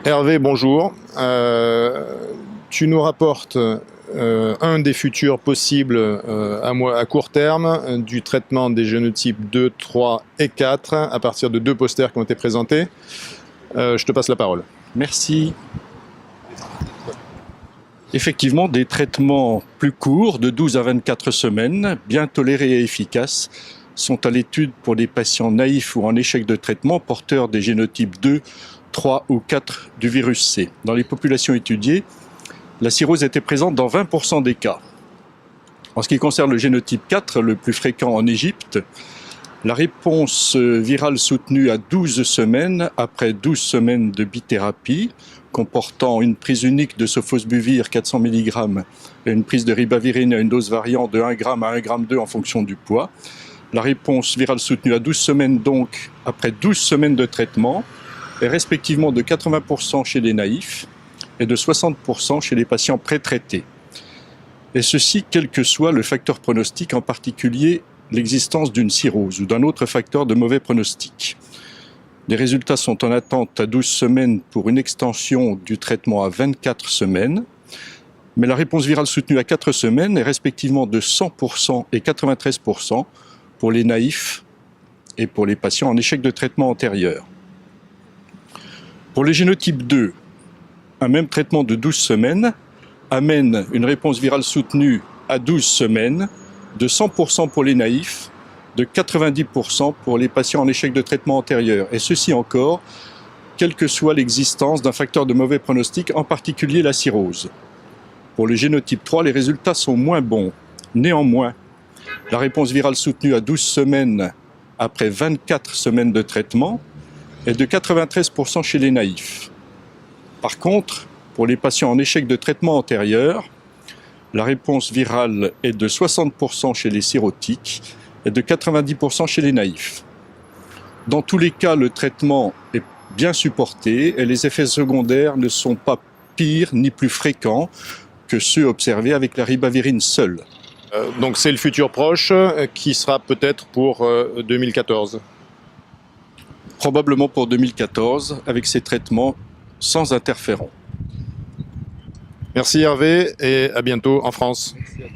Hervé, bonjour. Tu nous rapportes un des futurs possibles à court terme du traitement des génotypes 2, 3 et 4 à partir de 2 posters qui ont été présentés. Je te passe la parole. Merci. Effectivement, des traitements plus courts, de 12 à 24 semaines, bien tolérés et efficaces, sont à l'étude pour des patients naïfs ou en échec de traitement porteurs des génotypes 2, 3 ou 4 du virus C. Dans les populations étudiées, la cirrhose était présente dans 20% des cas. En ce qui concerne le génotype 4, le plus fréquent en Égypte, la réponse virale soutenue à 12 semaines, après 12 semaines de bithérapie, comportant une prise unique de sofosbuvir 400 mg et une prise de ribavirine à une dose variant de 1 g à 1,2 g en fonction du poids. La réponse virale soutenue à 12 semaines, donc après 12 semaines de traitement, est respectivement de 80% chez les naïfs et de 60% chez les patients pré-traités. Et ceci, quel que soit le facteur pronostic, en particulier l'existence d'une cirrhose ou d'un autre facteur de mauvais pronostic. Les résultats sont en attente à 12 semaines pour une extension du traitement à 24 semaines, mais la réponse virale soutenue à 4 semaines est respectivement de 100% et 93% pour les naïfs et pour les patients en échec de traitement antérieur. Pour les génotypes 2, un même traitement de 12 semaines amène une réponse virale soutenue à 12 semaines de 100% pour les naïfs, de 90% pour les patients en échec de traitement antérieur. Et ceci encore, quelle que soit l'existence d'un facteur de mauvais pronostic, en particulier la cirrhose. Pour le génotype 3, les résultats sont moins bons. Néanmoins, la réponse virale soutenue à 12 semaines après 24 semaines de traitement est de 93% chez les naïfs. Par contre, pour les patients en échec de traitement antérieur, la réponse virale est de 60% chez les cirrhotiques et de 90% chez les naïfs. Dans tous les cas, le traitement est bien supporté et les effets secondaires ne sont pas pires ni plus fréquents que ceux observés avec la ribavirine seule. Donc c'est le futur proche qui sera peut-être pour 2014. Probablement pour 2014, avec ces traitements sans interférents. Merci Hervé et à bientôt en France. Merci à toi.